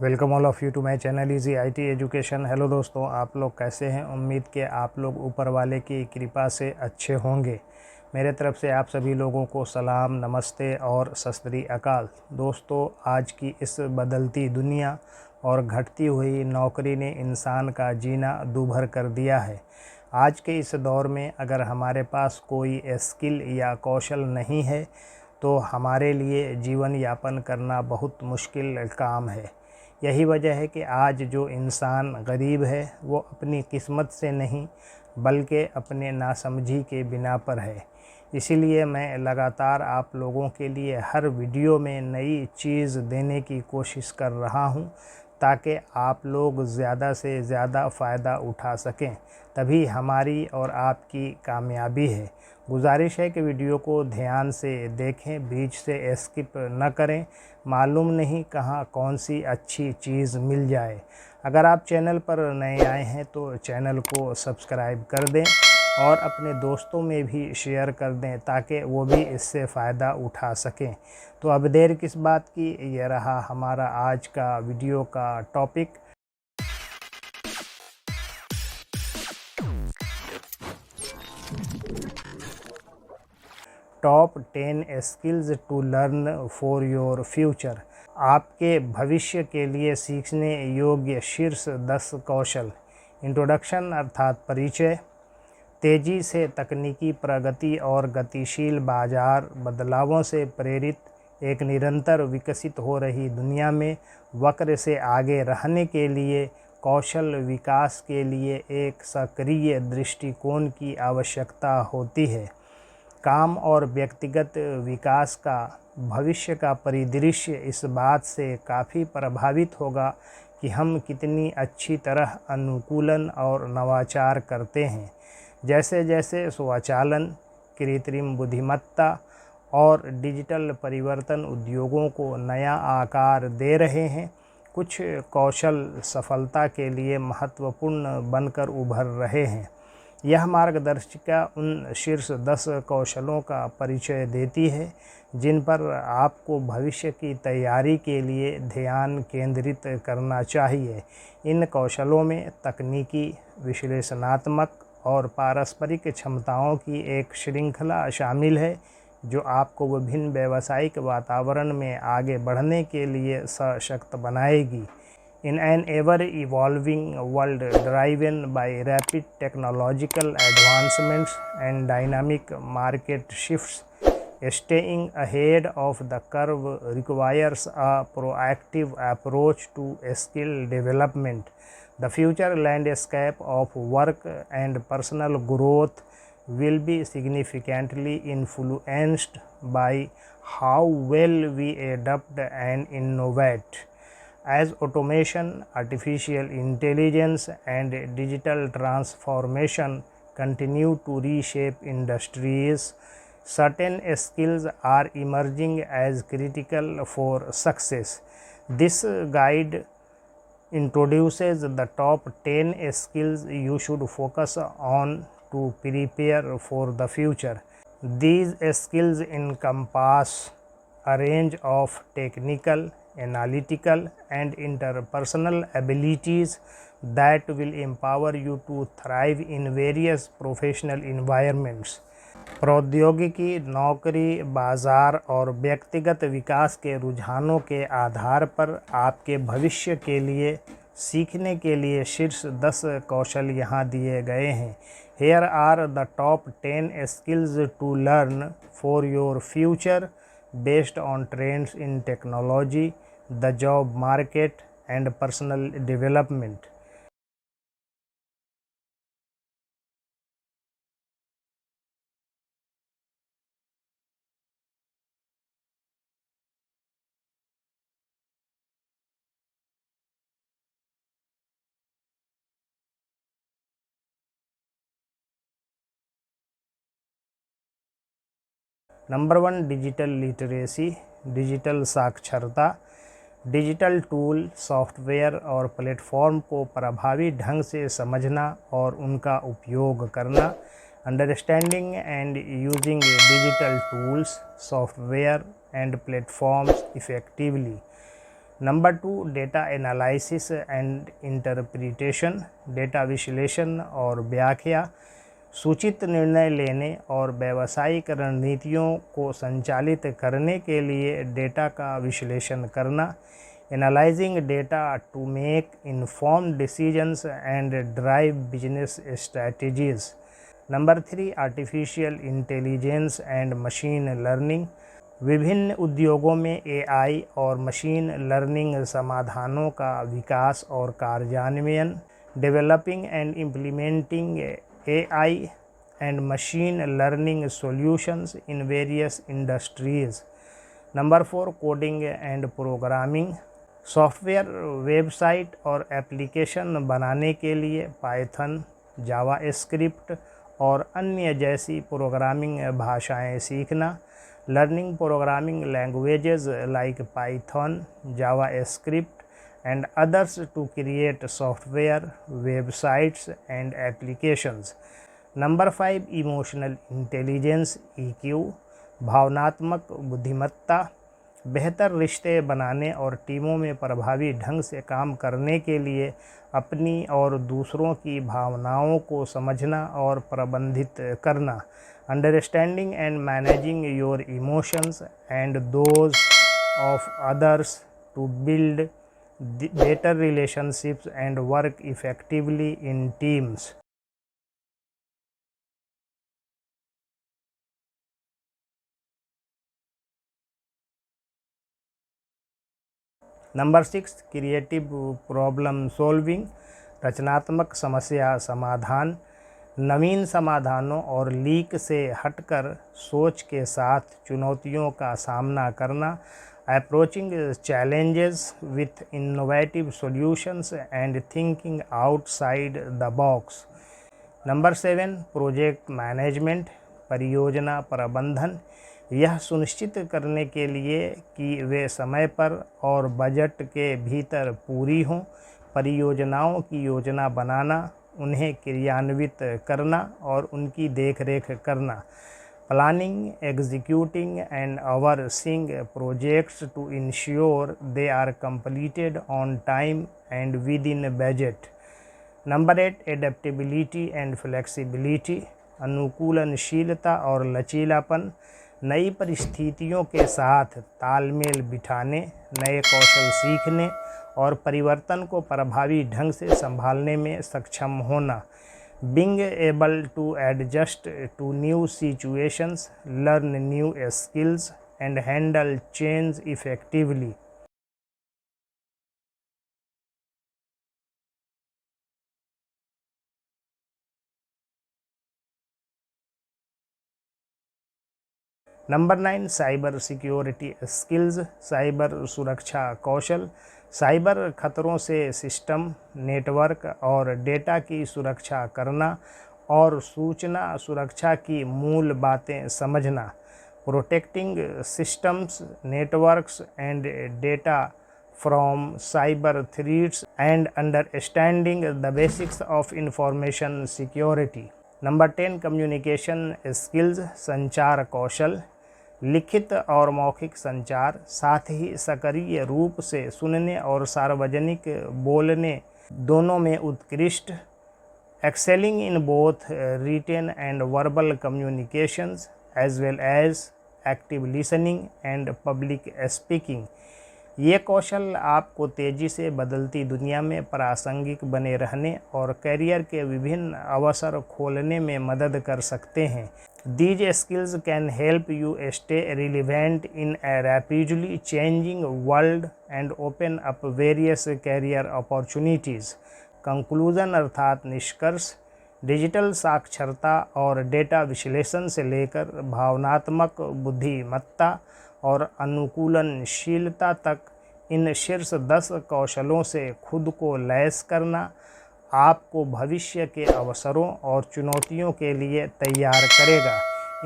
Welcome all of you to my channel easy IT education. Hello दोस्तों, आप लोग कैसे हैं? उम्मीद के आप लोग ऊपर वाले की कृपा से अच्छे होंगे। मेरे तरफ से आप सभी लोगों को सलाम, नमस्ते और सत श्री अकाल। दोस्तों, आज की इस बदलती दुनिया और घटती हुई नौकरी ने इंसान का जीना दूभर कर दिया है। आज के इस दौर में अगर हमारे पास कोई स्किल या कौशल नहीं है तो हमारे लिए जीवन यापन करना बहुत मुश्किल काम है। यही वजह है कि आज जो इंसान गरीब है वो अपनी किस्मत से नहीं बल्कि अपने नासमझी के बिना पर है। इसीलिए मैं लगातार आप लोगों के लिए हर वीडियो में नई चीज़ देने की कोशिश कर रहा हूं ताकि आप लोग ज़्यादा से ज़्यादा फ़ायदा उठा सकें। तभी हमारी और आपकी कामयाबी है। गुजारिश है कि वीडियो को ध्यान से देखें, बीच से स्किप न करें। मालूम नहीं कहाँ कौन सी अच्छी चीज़ मिल जाए। अगर आप चैनल पर नए आए हैं तो चैनल को सब्सक्राइब कर दें और अपने दोस्तों में भी शेयर कर दें ताकि वो भी इससे फ़ायदा उठा सकें। तो अब देर किस बात की, ये रहा हमारा आज का वीडियो का topic. Top 10 skills to learn for your future. आपके भविष्य के लिए सीखने योग्य शीर्ष 10 कौशल। इंट्रोडक्शन अर्थात परिचय। तेज़ी से तकनीकी प्रगति और गतिशील बाजार बदलावों से प्रेरित एक निरंतर विकसित हो रही दुनिया में वक्र से आगे रहने के लिए कौशल विकास के लिए एक सक्रिय दृष्टिकोण की आवश्यकता होती है। काम और व्यक्तिगत विकास का भविष्य का परिदृश्य इस बात से काफ़ी प्रभावित होगा कि हम कितनी अच्छी तरह अनुकूलन और नवाचार करते हैं। जैसे जैसे स्वचालन, कृत्रिम बुद्धिमत्ता और डिजिटल परिवर्तन उद्योगों को नया आकार दे रहे हैं, कुछ कौशल सफलता के लिए महत्वपूर्ण बनकर उभर रहे हैं। यह मार्गदर्शिका उन शीर्ष 10 कौशलों का परिचय देती है जिन पर आपको भविष्य की तैयारी के लिए ध्यान केंद्रित करना चाहिए। इन कौशलों में तकनीकी, विश्लेषणात्मक और पारस्परिक क्षमताओं की एक श्रृंखला शामिल है जो आपको विभिन्न व्यावसायिक वातावरण में आगे बढ़ने के लिए सशक्त बनाएगी। In an ever-evolving world driven by rapid technological advancements and dynamic market shifts, staying ahead of the curve requires a proactive approach to skill development. The future landscape of work and personal growth will be significantly influenced by how well we adapt and innovate. As automation, artificial intelligence, and digital transformation continue to reshape industries, certain skills are emerging as critical for success. This guide introduces the top 10 skills you should focus on to prepare for the future. These skills encompass a range of technical, analytical, and interpersonal abilities that will empower you to thrive in various professional environments. प्रौद्योगिकी, नौकरी, बाजार और व्यक्तिगत विकास के रुझानों के आधार पर आपके भविष्य के लिए सीखने के लिए शीर्ष 10 कौशल यहाँ दिए गए हैं। Here are the top 10 skills to learn for your future based on trends in technology, the job market, and personal development. Number 1, digital literacy, digital साक्षरता। डिजिटल टूल, सॉफ्टवेयर और प्लेटफॉर्म को प्रभावी ढंग से समझना और उनका उपयोग करना। Understanding and using digital tools, software and platforms effectively number 2, data analysis and interpretation, data विश्लेषण और व्याख्या, सूचित निर्णय लेने और व्यावसायिक रणनीतियों को संचालित करने के लिए डेटा का विश्लेषण करना, analysing data to make informed decisions and drive business strategies. Number 3, artificial intelligence and machine learning, विभिन्न उद्योगों में एआई और मशीन लर्निंग समाधानों का विकास और कार्यान्वयन, developing and implementing AI and machine learning solutions in various industries. Number 4, coding and programming, software, website और application बनाने के लिए पाइथन, जावास्क्रिप्ट और अन्य जैसी प्रोग्रामिंग भाषाएं सीखना, learning programming languages like Python, JavaScript and others to create software, websites and applications. Number 5, emotional intelligence EQ, भावनात्मक बुद्धिमत्ता, बेहतर रिश्ते बनाने और टीमों में प्रभावी ढंग से काम करने के लिए अपनी और दूसरों की भावनाओं को समझना और प्रबंधित करना, understanding and managing your emotions and those of others to build better relationships and work effectively in teams. Number 6, creative problem solving, रचनात्मक समस्या समाधान, नवीन समाधानों और लीक से हटकर सोच के साथ चुनौतियों का सामना करना, approaching challenges with innovative solutions and thinking outside the box. Number 7, project management, परियोजना प्रबंधन, यह सुनिश्चित करने के लिए कि वे समय पर और बजट के भीतर पूरी हों, परियोजनाओं की योजना बनाना, उन्हें क्रियान्वित करना और उनकी देखरेख करना, planning, executing and overseeing projects to ensure they are completed on time and within budget. Number 8, adaptability and flexibility, अनुकूलनशीलता और लचीलापन, नई परिस्थितियों के साथ तालमेल बिठाने, नए कौशल सीखने और परिवर्तन को प्रभावी ढंग से संभालने में सक्षम होना, being able to adjust to new situations, learn new skills and handle change effectively. Number 9, cyber security skills, cyber सुरक्षा कौशल, साइबर खतरों से सिस्टम, नेटवर्क और डेटा की सुरक्षा करना और सूचना सुरक्षा की मूल बातें समझना, protecting systems, networks and data from cyber threats and understanding the basics of information security. Number 10, communication skills, संचार कौशल, लिखित और मौखिक संचार, साथ ही सक्रिय रूप से सुनने और सार्वजनिक बोलने दोनों में उत्कृष्ट, excelling in both written and verbal communications as well as active listening and public speaking. ये कौशल आपको तेज़ी से बदलती दुनिया में प्रासंगिक बने रहने और करियर के विभिन्न अवसर खोलने में मदद कर सकते हैं। These skills can help you stay relevant in a rapidly changing world and open up various career opportunities. Conclusion अर्थात निष्कर्ष, डिजिटल साक्षरता और डेटा विश्लेषण से लेकर भावनात्मक बुद्धिमत्ता और अनुकूलनशीलता तक इन शीर्ष 10 कौशलों से खुद को लैस करना आपको भविष्य के अवसरों और चुनौतियों के लिए तैयार करेगा।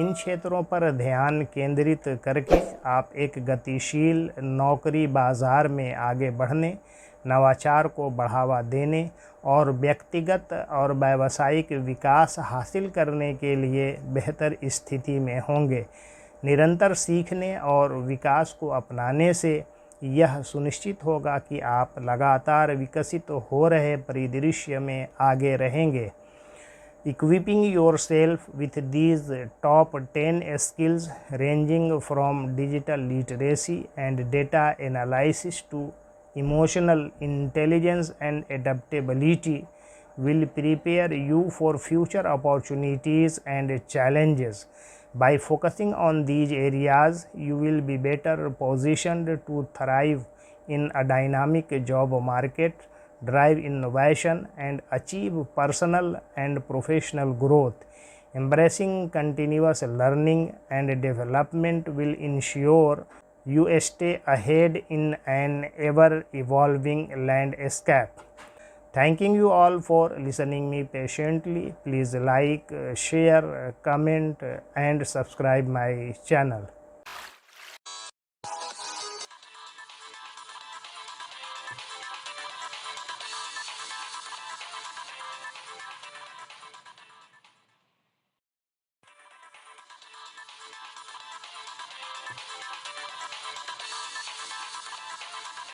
इन क्षेत्रों पर ध्यान केंद्रित करके आप एक गतिशील नौकरी बाज़ार में आगे बढ़ने, नवाचार को बढ़ावा देने और व्यक्तिगत और व्यावसायिक विकास हासिल करने के लिए बेहतर स्थिति में होंगे। निरंतर सीखने और विकास को अपनाने से यह सुनिश्चित होगा कि आप लगातार विकसित हो रहे परिदृश्य में आगे रहेंगे। Equipping yourself with these top 10 skills ranging from digital literacy and data analysis to emotional intelligence and adaptability will prepare you for future opportunities and challenges. By focusing on these areas, you will be better positioned to thrive in a dynamic job market, drive innovation, and achieve personal and professional growth. Embracing continuous learning and development will ensure you stay ahead in an ever evolving landscape. Thanking you all for listening me patiently. Please like, share, comment and subscribe my channel.